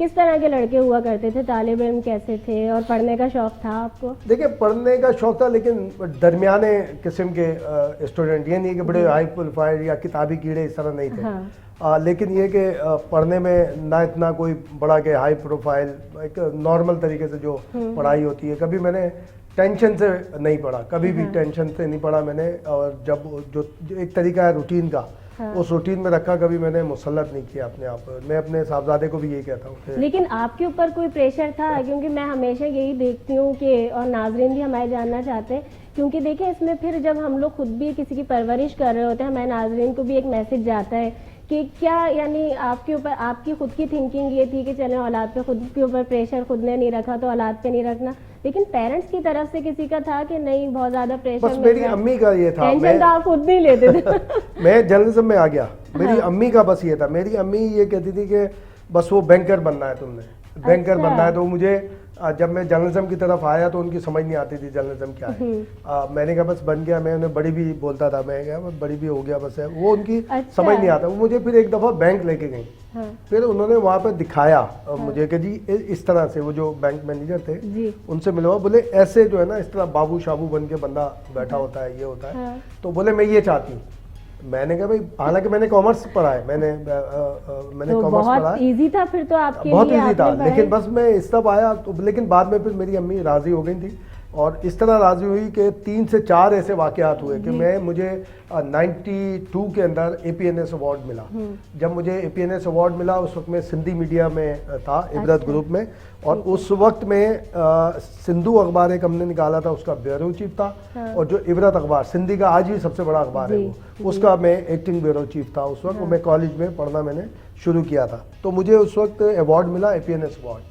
کس طرح کے لڑکے ہوا کرتے تھے, طالب علم کیسے تھے, اور پڑھنے کا شوق تھا آپ کو؟ دیکھیں پڑھنے کا شوق تھا لیکن درمیانے قسم کے اسٹوڈنٹ, یہ نہیں کہ بڑے ہائی پروفائل یا کتابی کیڑے اس طرح نہیں تھے, لیکن یہ کہ پڑھنے میں نہ اتنا کوئی بڑا کہ ہائی پروفائل, ایک نارمل طریقے سے جو پڑھائی ہوتی ہے. کبھی میں نے ٹینشن سے نہیں پڑھا, کبھی بھی ٹینشن سے نہیں پڑھا میں نے, اور جب جو ایک طریقہ ہے روٹین کا اس روٹین میں رکھا, کبھی میں نے مسلط نہیں کیا اپنے آپ. میں اپنے صاحبزادے کو بھی یہی کہتا ہوں. لیکن آپ کے اوپر کوئی پریشر تھا؟ کیونکہ میں ہمیشہ یہی دیکھتی ہوں کہ, اور ناظرین بھی ہمارے جاننا چاہتے ہیں, کیونکہ دیکھیں اس میں پھر جب ہم لوگ خود بھی کسی کی پرورش کر رہے ہوتے ہیں, ہمارے ناظرین کو بھی ایک میسج جاتا ہے کہ کیا یعنی آپ کے اوپر آپ کی خود کی تھنکنگ یہ تھی کہ چلیں اولاد پہ خود کے اوپر پریشر خود نے نہیں رکھا تو اولاد پہ نہیں رکھنا, لیکن پیرنٹس کی طرف سے کسی کا تھا کہ نہیں بہت زیادہ پریشر؟ بس میری امی کا یہ تھا, ٹینشن تو آپ خود نہیں لیتے تھے. میں جرنلزم میں آ گیا, میری امی کا بس یہ تھا. میری امی یہ کہتی تھی کہ بس وہ بینکر بننا ہے, تم نے بینکر بننا ہے. تو مجھے جب میں جرنلزم کی طرف آیا تو ان کی سمجھ نہیں آتی تھی جرنلزم کیا ہے. میں نے کہا بس بن گیا, میں انہیں بڑی بھی بولتا تھا, میں کہا بڑی بھی ہو گیا بس ہے, وہ ان کی سمجھ نہیں آتا. وہ مجھے پھر ایک دفعہ بینک لے کے گئی, پھر انہوں نے وہاں پہ دکھایا مجھے کہ جی اس طرح سے, وہ جو بینک مینیجر تھے ان سے ملوا, بولے ایسے جو ہے نا اس طرح بابو شابو بن کے بندہ بیٹھا ہوتا ہے, یہ ہوتا ہے. تو بولے میں یہ چاہتی ہوں. میں نے کہا بھائی حالانکہ میں نے کامرس پڑھا ہے, میں نے کامرس پڑھا ہے, ایزی تھا پھر تو آپ کے بہت ایزی تھا, لیکن بس میں اس طرف آیا تو, لیکن بعد میں پھر میری امی راضی ہو گئی تھی, اور اس طرح راضی ہوئی کہ 3 سے 4 ایسے واقعات ہوئے کہ مجھے 92 کے اندر اے پی این ایس ایوارڈ ملا. جب مجھے اے پی این ایس ایوارڈ ملا اس وقت میں سندھی میڈیا میں تھا, عبرت گروپ میں, اور اس وقت میں سندھو اخبار ایک ہم نے نکالا تھا, اس کا بیورو چیف تھا, اور جو عبرت اخبار سندھی کا آج بھی سب سے بڑا اخبار ہے وہ, اس کا میں ایکٹنگ بیورو چیف تھا اس وقت. میں کالج میں پڑھنا میں نے شروع کیا تھا, تو مجھے اس وقت ایوارڈ ملا اے پی این ایس ایوارڈ.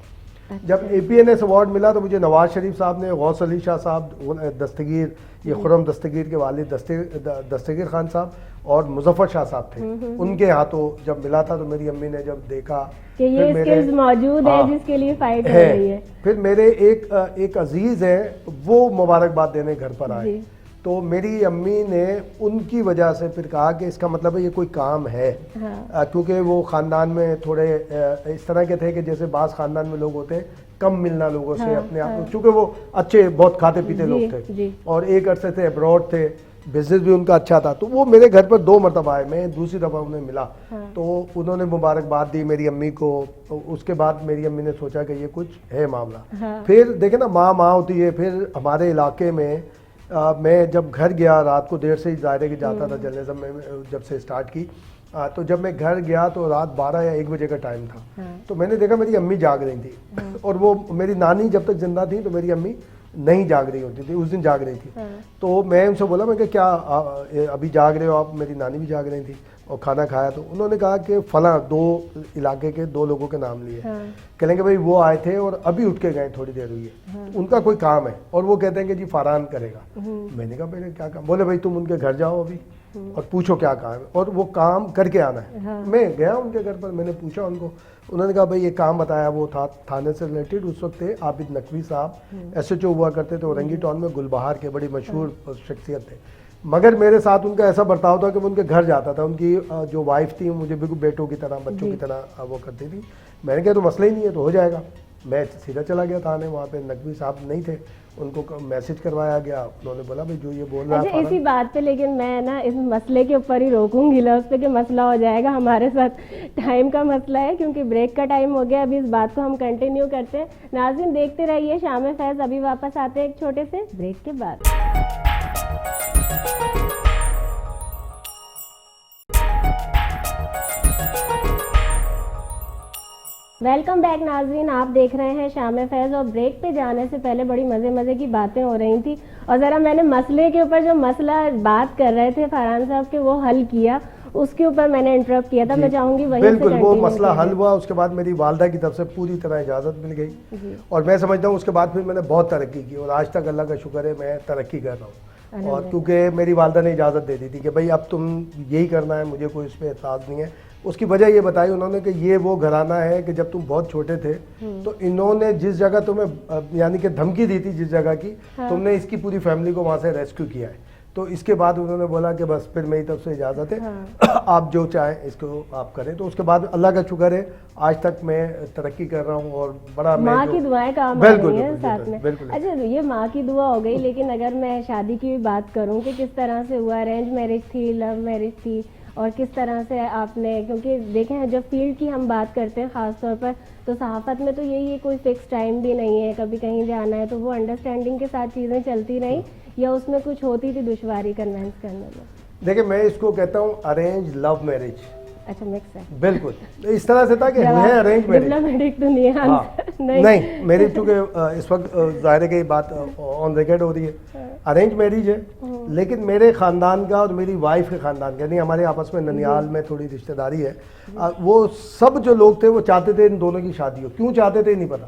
جب اے پی این ایس ایوارڈ ملا تو مجھے نواز شریف صاحب نے, غوث علی شاہ صاحب, دستگیر, یہ خرم دستگیر کے والد دستگیر خان صاحب, اور مظفر شاہ صاحب تھے, ان کے ہاتھوں جب ملا تھا تو میری امی نے جب دیکھا کہ یہ اسکلز موجود ہے جس کے لیے فائٹ ہو رہی ہے, پھر میرے ایک عزیز ہیں وہ مبارکباد دینے گھر پر آئے, تو میری امی نے ان کی وجہ سے پھر کہا کہ اس کا مطلب ہے یہ کوئی کام ہے, کیونکہ وہ خاندان میں تھوڑے اس طرح کے تھے کہ جیسے بعض خاندان میں لوگ ہوتے ہیں کم ملنا لوگوں سے اپنے آپ, کیونکہ وہ اچھے بہت کھاتے پیتے لوگ تھے, اور ایک عرصے سے ابراڈ تھے, بزنس بھی ان کا اچھا تھا. تو وہ میرے گھر پر 2 مرتبہ آئے, میں دوسری دفعہ انہیں ملا تو انہوں نے مبارکباد دی میری امی کو. اس کے بعد میری امی نے سوچا کہ یہ کچھ ہے معاملہ. پھر دیکھیں نا ماں ہوتی ہے. پھر ہمارے علاقے میں میں جب گھر گیا, رات کو دیر سے ہی ظاہر ہے کہ جاتا تھا جرنلزم میں جب سے اسٹارٹ کی, تو جب میں گھر گیا تو رات 12 یا 1 بجے کا ٹائم تھا. تو میں نے دیکھا میری امی جاگ رہی تھی, اور وہ میری نانی جب تک زندہ تھی تو میری امی نہیں جاگ رہی ہوتی تھی, اس دن جاگ رہی تھی. تو میں ان سے بولا, میں کہ کیا ابھی جاگ رہے ہو آپ؟ میری نانی بھی جاگ رہی تھی, اور کھانا کھایا. تو انہوں نے کہا کہ فلاں 2 علاقے کے 2 لوگوں کے نام لیے, کہیں گے بھائی وہ آئے تھے اور ابھی اٹھ کے گئے, تھوڑی دیر ہوئی ہے, ان کا کوئی کام ہے, اور وہ کہتے ہیں کہ جی فاران کرے گا. میں نے کہا میرے کیا کام؟ بولے بھائی تم ان کے گھر جاؤ ابھی اور پوچھو کیا کام ہے, اور وہ کام کر کے آنا ہے. میں گیا ان کے گھر پر, میں نے پوچھا ان کو, انہوں نے کہا بھائی یہ کام بتایا, وہ تھا تھانے سے ریلیٹڈ. اس وقت تھے عابد نقوی صاحب, ایس ایچ او ہوا کرتے تھے اورنگی ٹاؤن میں, گلبہار کے بڑی مشہور شخصیت تھے. مگر میرے ساتھ ان کا ایسا برتاؤ تھا کہ وہ ان کے گھر جاتا تھا, ان کی جو وائف تھی مجھے بالکل بیٹوں کی طرح, بچوں کی طرح وہ کرتی تھی. میں نے کہا تو مسئلہ ہی نہیں ہے, تو ہو جائے گا. میں سیدھا چلا گیا تھانے, وہاں پہ نقوی صاحب نہیں تھے, ان کو میسج کروایا گیا. انہوں نے بولا بھائی جو یہ بول رہا ہے اسی بات پہ, لیکن میں نا اس مسئلے کے اوپر ہی روکوں گی لفظ پہ کہ مسئلہ ہو جائے گا. ہمارے ساتھ ٹائم کا مسئلہ ہے کیونکہ بریک کا ٹائم ہو گیا. ابھی اس بات کو ہم کنٹینیو کرتے ہیں. ناظرین دیکھتے رہیے شام فیض. ابھی واپس آتے ہیں ایک چھوٹے سے بریک کے بعد. ویلکم بیک ناظرین, آپ دیکھ رہے ہیں شام فیض. اور بریک پہ جانے سے پہلے بڑی مزے کی باتیں ہو رہی تھیں, اور ذرا میں نے مسئلے کے اوپر جو مسئلہ بات کر رہے تھے فاران صاحب کے وہ حل کیا, اس کے اوپر میں نے انٹرپٹ کیا تھا. میں چاہوں گی وہیں سے بالکل وہ مسئلہ حل ہوا. اس کے بعد میری والدہ کی طرف سے پوری طرح اجازت مل گئی, اور میں سمجھتا ہوں اس کے بعد پھر میں نے بہت ترقی کی, اور آج تک اللہ کا شکر ہے میں ترقی کر رہا ہوں. اور کیونکہ میری والدہ نے اجازت دے دی تھی کہ بھائی اب تم یہی کرنا ہے, مجھے کوئی اس پہ اعتراض نہیں ہے. اس کی وجہ یہ بتائی انہوں نے کہ یہ وہ گھرانہ ہے کہ جب تم بہت چھوٹے تھے تو انہوں نے جس جگہ تمہیں یعنی کہ دھمکی دی تھی جس جگہ کی, تم نے اس کی پوری فیملی کو وہاں سے ریسکیو کیا ہے. تو اس کے بعد انہوں نے بولا کہ بس پھر میری طرف سے اجازت ہے, آپ جو چاہیں اس کو آپ کریں. تو اس کے بعد اللہ کا شکر ہے آج تک میں ترقی کر رہا ہوں اور بڑا ماں کی دعائیں کام آ رہی ہیں ساتھ میں. اچھا یہ ماں کی دعا ہو گئی, لیکن اگر میں شادی کی بات کروں کہ کس طرح سے ہوا, ارینج میرج تھی, لو میرج تھی, اور کس طرح سے آپ نے, کیونکہ دیکھیں جب فیلڈ کی ہم بات کرتے ہیں خاص طور پر, تو صحافت میں تو یہی ہے کوئی فکس ٹائم بھی نہیں ہے, کبھی کہیں جانا ہے تو وہ انڈرسٹینڈنگ کے ساتھ چیزیں چلتی رہیں یا اس میں کچھ ہوتی تھی دشواری کنوینس کرنے میں؟ دیکھیں میں اس کو کہتا ہوں ارینج لو میرج. اچھا مکس ہے بالکل اس طرح سے تھا کہ ہے ارینج میرج نہیں میری, چونکہ اس وقت ظاہر ہے کہ یہ بات آن ریکارڈ ہو رہی ہے, ارینج میرج ہے لیکن میرے خاندان کا اور میری وائف کے خاندان کا, یعنی ہمارے آپس میں ننیال میں تھوڑی رشتہ داری ہے, وہ سب جو لوگ تھے وہ چاہتے تھے ان دونوں کی شادی ہو. کیوں چاہتے تھے نہیں پتا,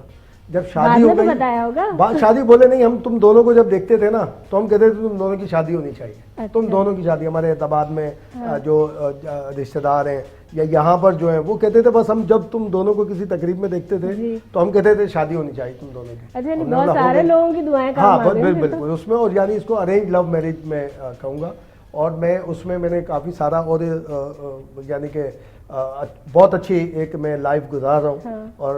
جب شادی ہو گئی شادی بولے نہیں, ہم تم دونوں کو جب دیکھتے تھے نا تو ہم کہتے تھے تم دونوں کی شادی ہونی چاہیے, تم دونوں کی شادی. ہمارے اعتبار میں جو رشتہ دار ہیں یا یہاں پر جو ہیں وہ کہتے تھے بس ہم جب تم دونوں کو کسی تقریب میں دیکھتے تھے تو ہم کہتے تھے شادی ہونی چاہیے تم دونوں کی. بہت سارے لوگوں کی دعائیں کام آ رہی ہیں. بالکل اس میں, اور یعنی اس کو ارینج لو میرج میں کہوں گا. اور میں اس میں نے کافی سارا, اور یعنی کہ بہت اچھی ایک میں لائف گزار رہا ہوں اور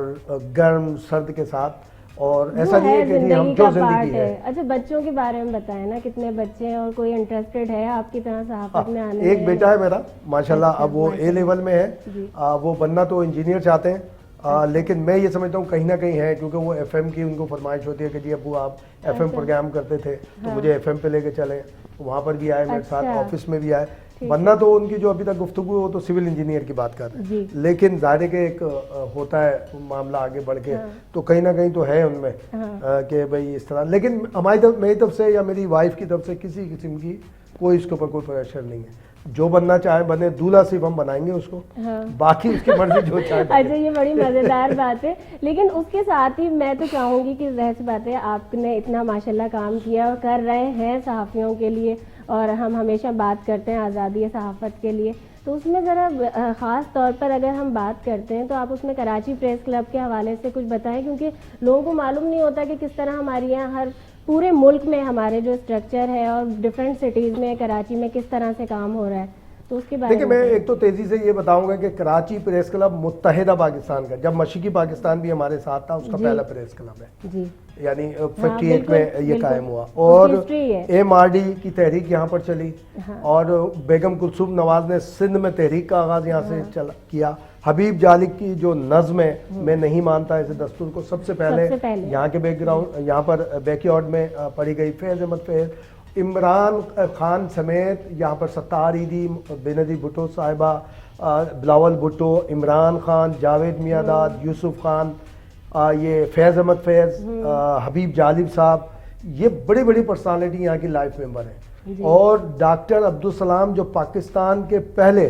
گرم سرد کے ساتھ, اور ایسا نہیں ہے کہ ہم جو زندگی ہے. اچھا بچوں کے بارے میں بتائیں نا, کتنے بچے ہیں اور کوئی انٹرسٹڈ ہے آپ کی طرح صحافت میں آنے؟ ایک بیٹا ہے میرا ماشاءاللہ, اب وہ اے لیول میں ہے, وہ بننا تو انجینئر چاہتے ہیں, لیکن میں یہ سمجھتا ہوں کہیں نہ کہیں ہے, کیونکہ وہ ایف ایم کی ان کو فرمائش ہوتی ہے کہ جی ابو آپ ایف ایم پروگرام کرتے تھے تو مجھے ایف ایم پہ لے کے چلیں, وہاں پر بھی آئے میرے ساتھ, آفس میں بھی آئے. بننا تو ان کی جو ابھی تک گفتگو ہو تو سول انجینئر کی بات کر رہے ہیں, لیکن ظاہر کہ ایک ہوتا ہے معاملہ آگے بڑھ کے, تو کہیں نہ کہیں تو ہے ان میں کہ بھئی اس طرح. لیکن ہماری طرف, میری طرف سے یا میری وائف کی طرف سے کسی قسم کی کوئی اس کے اوپر کوئی پریشر نہیں ہے. جو بننا چاہے بنے, دولہا صرف ہم بنائیں گے اس کو, باقی اس کی مرضی جو چاہے. اچھا یہ بڑی مزیدار بات ہے, لیکن اس کے ساتھ ہی میں تو چاہوں گی کہ ظاہر سی بات ہے آپ نے اتنا ماشاءاللہ کام کیا اور کر رہے ہیں صحافیوں کے لیے, اور ہم ہمیشہ بات کرتے ہیں آزادی صحافت کے لیے, تو اس میں ذرا خاص طور پر اگر ہم بات کرتے ہیں تو آپ اس میں کراچی پریس کلب کے حوالے سے کچھ بتائیں, کیونکہ لوگوں کو معلوم نہیں ہوتا کہ کس طرح ہمارے یہاں ہر پورے ملک میں ہمارے جو اسٹرکچر ہے اور ڈفرینٹ سٹیز میں کراچی میں کس طرح سے کام ہو رہا ہے, تو اس کے بارے دیکھیں میں ایک تو تیزی سے یہ بتاؤں گا کہ کراچی پریس کلب متحدہ پاکستان کا, جب مشرقی پاکستان بھی ہمارے ساتھ تھا, اس کا پہلا پریس کلب ہے, یعنی 58 میں یہ قائم ہوا, اور ایم آر ڈی کی تحریک یہاں پر چلی, اور بیگم کلثوم نواز نے سندھ میں تحریک کا آغاز یہاں سے کیا. حبیب جالک کی جو نظم ہے, میں نہیں مانتا اسے دستور کو, سب سے پہلے یہاں کے بیک گراؤنڈ, یہاں پر بیک یارڈ میں پڑھی گئی. فیض احمد فیض, عمران خان سمیت یہاں پر ستار ایدی, بینظیر بھٹو صاحبہ, بلاول بھٹو, عمران خان, جاوید میاداد, یوسف خان, یہ فیض احمد فیض, حبیب جالب صاحب, یہ بڑی بڑی پرسنالٹی یہاں کی لائف ممبر ہیں. اور ڈاکٹر عبدالسلام جو پاکستان کے پہلے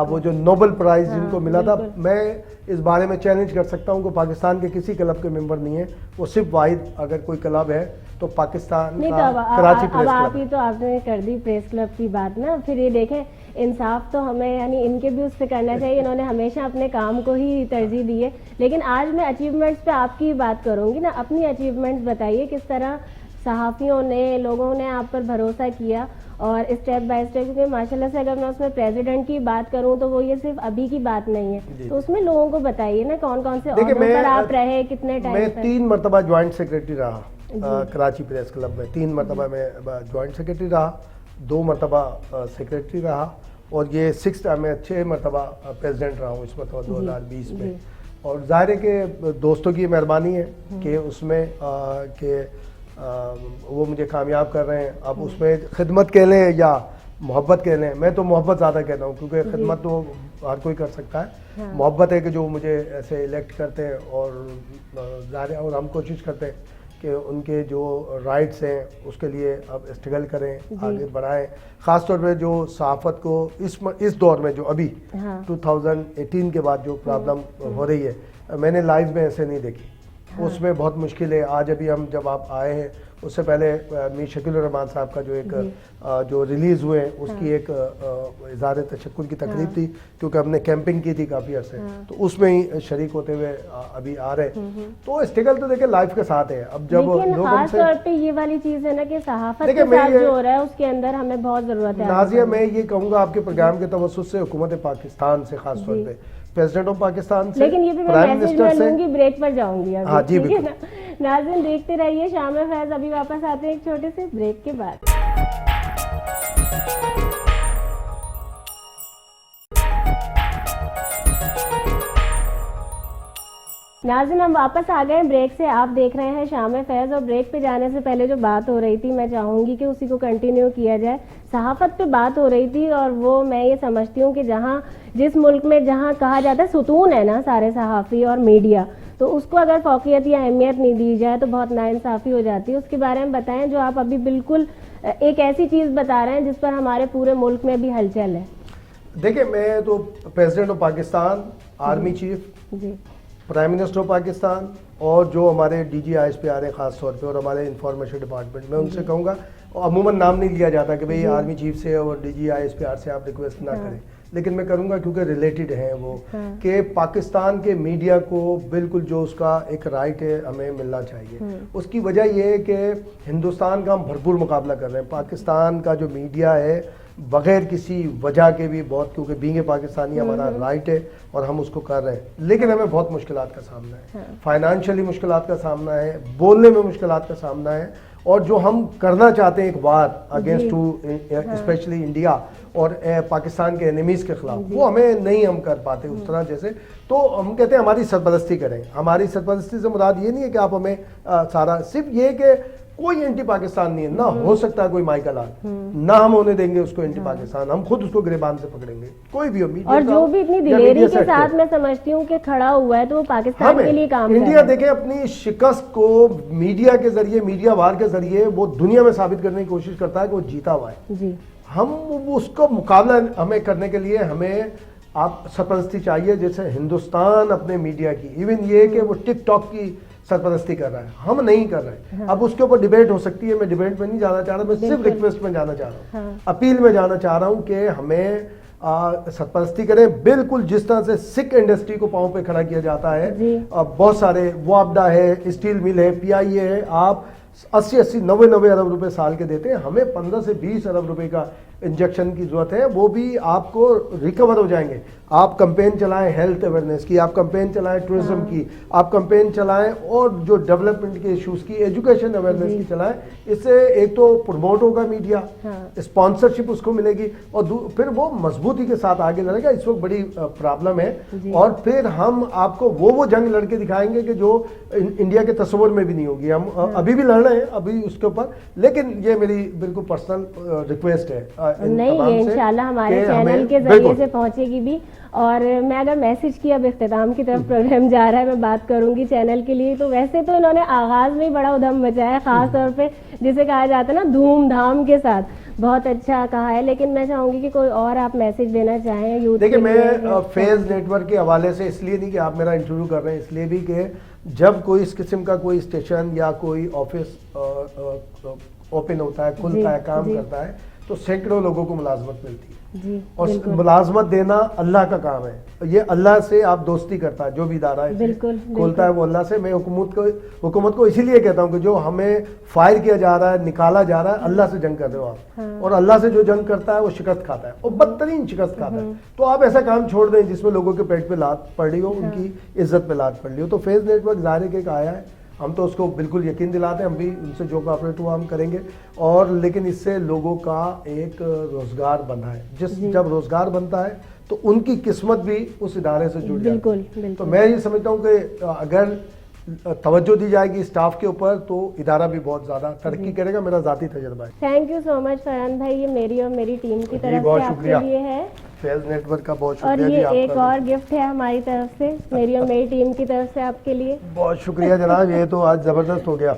وہ جو نوبل پرائز جن کو ملا تھا, میں اس بارے میں چیلنج کر سکتا ہوں کہ پاکستان کے کسی کلب کے ممبر نہیں ہیں, وہ صرف واحد اگر کوئی کلب ہے تو پاکستان کا کراچی پریس کلب. آپ ہی تو آپ نے کر دی پریس کلب کی بات نا, پھر یہ دیکھیں انصاف تو ہمیں یعنی ان کے بھی اس سے کرنا چاہیے, انہوں نے ہمیشہ اپنے کام کو ہی ترجیح دی ہے. لیکن آج میں اچیومنٹس پہ آپ کی بات کروں گی نا, اپنی اچیومنٹس بتائیے, کس طرح صحافیوں نے, لوگوں نے آپ پر بھروسہ کیا اور اسٹیپ بائی اسٹیپ, کیونکہ ماشاءاللہ سے اگر میں اس میں پریزیڈنٹ کی بات کروں تو وہ یہ صرف ابھی کی بات نہیں ہے, تو اس میں لوگوں کو بتائیے نا کون کون سے عہدوں پر آپ رہے, کتنے ٹائم. میں 3 مرتبہ جوائنٹ سیکرٹری رہا کراچی پریس کلب میں, 3 مرتبہ میں جوائنٹ سیکرٹری رہا, 2 مرتبہ سیکرٹری رہا, اور یہ 6 ٹائم میں 6 مرتبہ پریزیڈنٹ رہا ہوں اس مرتبہ 2020 میں. اور ظاہر ہے کہ دوستوں کی مہربانی ہے کہ اس میں کہ وہ مجھے کامیاب کر رہے ہیں. اب اس میں خدمت کہہ لیں یا محبت کہہ لیں, میں تو محبت زیادہ کہتا ہوں, کیونکہ خدمت تو ہر کوئی کر سکتا ہے. محبت ہے کہ جو مجھے ایسے الیکٹ کرتے ہیں, اور ظاہر ہے اور ہم کوشش کرتے ہیں کہ ان کے جو رائٹس ہیں اس کے لیے اب اسٹرگل کریں, آگے بڑھائیں. خاص طور پہ جو صحافت کو اس دور میں جو ابھی 2018 کے بعد جو پرابلم ہو رہی ہے, میں نے لائف میں ایسے نہیں دیکھی. اس میں بہت مشکل ہے. آج ابھی ہم جب آپ آئے ہیں اس سے پہلے میر شکیل الرحمان صاحب کا جو ایک جو ریلیز ہوئے ہیں اس کی ایک اظہار تشکر کی تقریب تھی، کیونکہ ہم نے کیمپنگ کی تھی کافی عرصے، تو اس میں ہی شریک ہوتے ہوئے ابھی آ رہے ہیں. تو اسٹرگل تو دیکھیں لائف کے ساتھ ہے. اب جب لوگ خاص طور پہ یہ والی چیز ہے نا کہ صحافت کے ساتھ جو ہو رہا ہے اس کے اندر ہمیں بہت ضرورت ہے. نازیہ میں یہ کہوں گا آپ کے پروگرام کے توسط سے حکومت پاکستان سے، خاص طور پہ پریزیڈنٹ آف پاکستان سے، لیکن یہ بھی میں میسج میں لوں گی، بریک پر جاؤں گی. ہاں جی بالکل. ناظرین دیکھتے رہیے شام فیض. ابھی واپس آتے ہیں ایک چھوٹے سے بریک کے بعد. ناظرین ہم واپس آ گئے بریک سے. آپ دیکھ رہے ہیں شام فیض، اور بریک پہ جانے سے پہلے جو بات ہو رہی تھی میں چاہوں گی کہ اسی کو کنٹینیو کیا جائے. صحافت پہ بات ہو رہی تھی، اور وہ میں یہ سمجھتی ہوں کہ جس ملک میں جہاں کہا جاتا ہے ستون ہے نا سارے صحافی اور میڈیا، تو اس کو اگر فوقیت یا اہمیت نہیں دی جائے تو بہت ناانصافی ہو جاتی ہے. اس کے بارے میں بتائیں جو آپ ابھی بالکل ایک ایسی چیز بتا رہے ہیں جس پر ہمارے پورے ملک میں بھی ہلچل ہے. دیکھیں میں تو president of Pakistan, army chief, prime minister of Pakistan, اور جو ہمارے ڈی جی آئی ایس پی آ رہے ہیں خاص طور پہ، اور ہمارے انفارمیشن ڈپارٹمنٹ، میں ان سے کہوں گا، عموماً نام نہیں لیا جاتا کہ بھئی آرمی چیف سے اور D G I S P R سے آپ ریکویسٹ نہ کریں، لیکن میں کروں گا کیونکہ ریلیٹڈ ہیں وہ، کہ پاکستان کے میڈیا کو بالکل جو اس کا ایک رائٹ ہے ہمیں ملنا چاہیے. اس کی وجہ یہ ہے کہ ہندوستان کا ہم بھرپور مقابلہ کر رہے ہیں. پاکستان کا جو میڈیا ہے بغیر کسی وجہ کے بھی بہت، کیونکہ بینگ پاکستانی ہمارا رائٹ ہے اور ہم اس کو کر رہے ہیں، لیکن ہمیں بہت مشکلات کا سامنا ہے. فائنانشلی مشکلات کا سامنا ہے، بولنے میں مشکلات کا سامنا ہے، اور جو ہم کرنا چاہتے ہیں ایک war against to specially India اور پاکستان کے اینیمیز کے خلاف، وہ ہمیں نہیں ہم کر پاتے اس طرح جیسے. تو ہم کہتے ہیں ہماری سرپرستی کریں. ہماری سرپرستی سے مراد یہ نہیں ہے کہ آپ ہمیں سارا، صرف یہ کہ کوئی اینٹی پاکستان نہیں ہے، نہ ہو سکتا ہے کوئی مائیکل آل، نہ ہم ہونے دیں گے اس کو اینٹی پاکستان. ہم خود اس کو گریبان سے پکڑیں گے، کوئی بھی ہو. اور جو بھی اتنی دلیری کے ساتھ میں سمجھتی ہوں کہ کھڑا ہوا ہے تو وہ پاکستان کے لیے کام کر رہا ہے. انڈیا دیکھیں اپنی شکست کو میڈیا کے ذریعے، میڈیا وار کے ذریعے وہ دنیا میں ثابت کرنے کی کوشش کرتا ہے کہ وہ جیتا ہوا ہے. ہم اس کو مقابلہ ہمیں کرنے کے لیے ہمیں آپ سرپرستی چاہیے، جیسے ہندوستان اپنے میڈیا کی، ایون یہ کہ وہ ٹک ٹاک کی سرپرستی کر رہا ہے، ہم نہیں کر رہے. اب اس کے اوپر ڈیبیٹ ہو سکتی ہے، میں ڈیبیٹ میں نہیں جانا چاہ رہا، میں صرف ریکویسٹ میں جانا چاہ رہا ہوں، اپیل میں جانا چاہ رہا ہوں کہ ہمیں سرپرستی کریں. بالکل جس طرح سے سکھ انڈسٹری کو پاؤں پہ کھڑا کیا جاتا ہے، بہت سارے وابڈا ہے، اسٹیل مل ہے، پی آئی اے ہے، آپ 80-90 ارب روپے سال کے دیتے ہیں، ہمیں 15 سے 20 ارب روپے کا انجیکشن کی ضرورت ہے. وہ بھی آپ کو ریکور ہو جائیں گے. آپ کمپین چلائیں ہیلتھ اویئرنیس کی، آپ کمپین چلائیں ٹورزم کی، آپ کمپین چلائیں اور جو ڈیولپمنٹ کے ایشوز کی، ایجوکیشن اویئرنیس کی چلائیں. اس سے ایک تو پروموٹ ہوگا میڈیا، اسپانسرشپ اس کو ملے گی، اور پھر وہ مضبوطی کے ساتھ آگے لڑے گا. اس وقت بڑی پرابلم ہے، اور پھر ہم آپ کو وہ جنگ لڑ کے دکھائیں گے کہ جو انڈیا کے تصور میں بھی نہیں ہوگی. ہم ابھی بھی لڑ رہے ہیں ابھی اس کے اوپر، لیکن یہ میری بالکل پرسنل ریکویسٹ ہے. نہیں، یہ انشاءاللہ ہمارے چینل کے ذریعے سے پہنچے گی بھی. اور میں اگر میسج کی اب اختتام کی طرف پروگرام جا رہا ہے، میں بات کروں گی چینل کے لیے، تو ویسے تو انہوں نے آغاز میں ہی بڑا ادھم مچایا ہے، خاص طور پہ جسے کہا جاتا ہے نا دھوم دھام کے ساتھ، بہت اچھا کہا ہے. لیکن میں چاہوں گی کہ کوئی اور آپ میسج دینا چاہیں یوتھ. دیکھیں میں فیض نیٹ ورک کے حوالے سے اس لیے نہیں کہ آپ میرا انٹرویو کر رہے ہیں، اس لیے بھی کہ جب کوئی اس قسم کا کوئی اسٹیشن یا کوئی آفس اوپن ہوتا ہے، کھلتا ہے، کام کرتا ہے، تو سینکڑوں لوگوں کو ملازمت ملتی ہے. اور ملازمت دینا اللہ کا کام ہے. یہ اللہ سے آپ دوستی کرتا ہے، جو بھی ادارہ کھولتا ہے وہ اللہ سے. میں حکومت کو اسی لیے کہتا ہوں کہ جو ہمیں فائر کیا جا رہا ہے، نکالا جا رہا ہے، اللہ سے جنگ کر رہے ہو آپ، اور اللہ سے جو جنگ کرتا ہے وہ شکست کھاتا ہے، اور بدترین شکست کھاتا ہے. تو آپ ایسا کام چھوڑ دیں جس میں لوگوں کے پیٹ پہ لات پڑ رہی ہو، ان کی عزت پہ لات پڑ رہی ہو. تو فیض نیٹ ورک ظاہر ہے کہ آیا ہے، ہم تو اس کو بالکل یقین دلاتے ہیں، ہم بھی ان سے جو کوآپریٹ ہوا ہم کریں گے. اور لیکن اس سے لوگوں کا ایک روزگار بندھا ہے، جب روزگار بنتا ہے تو ان کی قسمت بھی اس ادارے سے جڑ جاتی ہے. تو میں یہ سمجھتا ہوں کہ اگر توجہ دی جائے گی اسٹاف کے اوپر تو ادارہ بھی بہت زیادہ ترقی کرے گا. میرا ذاتی تجربہ ہے. تھینک یو سو مچ فرحان بھائی، یہ میری اور میری ٹیم کی طرف سے آپ کے لیے ہے. فیض نیٹ ورک کا بہت اور شکریہ. یہ ایک اور گفٹ ہے ہماری طرف سے، میری اور میری ٹیم کی طرف سے آپ کے لیے. بہت شکریہ جناب، یہ تو آج زبردست ہو گیا.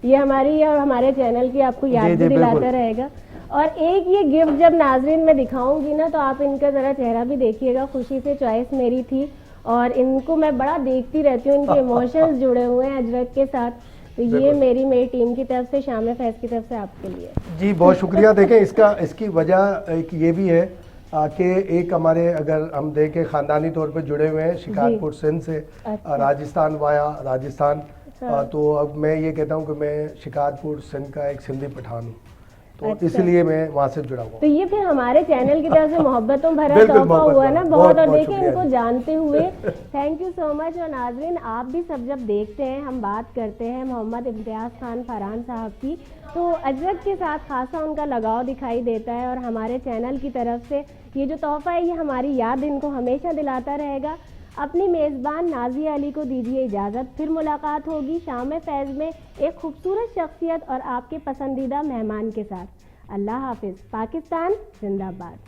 یہ ہماری اور ہمارے چینل کی آپ کو یاد بھی دلاتا رہے گا. اور ایک یہ گفٹ جب ناظرین میں دکھاؤں گی نا تو آپ ان کا ذرا چہرہ بھی دیکھیے گا. خوشی سے چوائس میری تھی اور ان کو میں بڑا دیکھتی رہتی ہوں، ان کے ایموشنز جڑے ہوئے ہیں اجرک کے ساتھ. تو یہ میری ٹیم کی طرف سے شام فیض کی طرف سے آپ کے لیے جی بہت شکریہ. دیکھیں اس کی وجہ ایک یہ بھی ہے کہ ایک ہمارے اگر ہم دیکھیں خاندانی طور پہ جڑے ہوئے ہیں شکارپور سندھ سے, راجستھان وایا راجستھان, تو اب میں یہ کہتا ہوں کہ میں شکارپور سندھ کا ایک سندھی پٹھان ہوں, تو اس لیے میں وہاں سے جڑا ہوا ہوں. تو یہ پھر ہمارے چینل کی طرف سے محبتوں بھرا تحفہ ہوا نا بہت, اور دیکھیں ان کو جانتے ہوئے تھینک یو سو مچ. اور ناظرین آپ بھی سب جب دیکھتے ہیں ہم بات کرتے ہیں محمد امتیاز خان فرحان صاحب کی, تو اجرت کے ساتھ خاصا ان کا لگاؤ دکھائی دیتا ہے, اور ہمارے چینل کی طرف سے یہ جو تحفہ ہے یہ ہماری یاد ان کو ہمیشہ دلاتا رہے گا. اپنی میزبان نازیہ علی کو دیجیے اجازت, پھر ملاقات ہوگی شام فیض میں ایک خوبصورت شخصیت اور آپ کے پسندیدہ مہمان کے ساتھ. اللہ حافظ. پاکستان زندہ باد.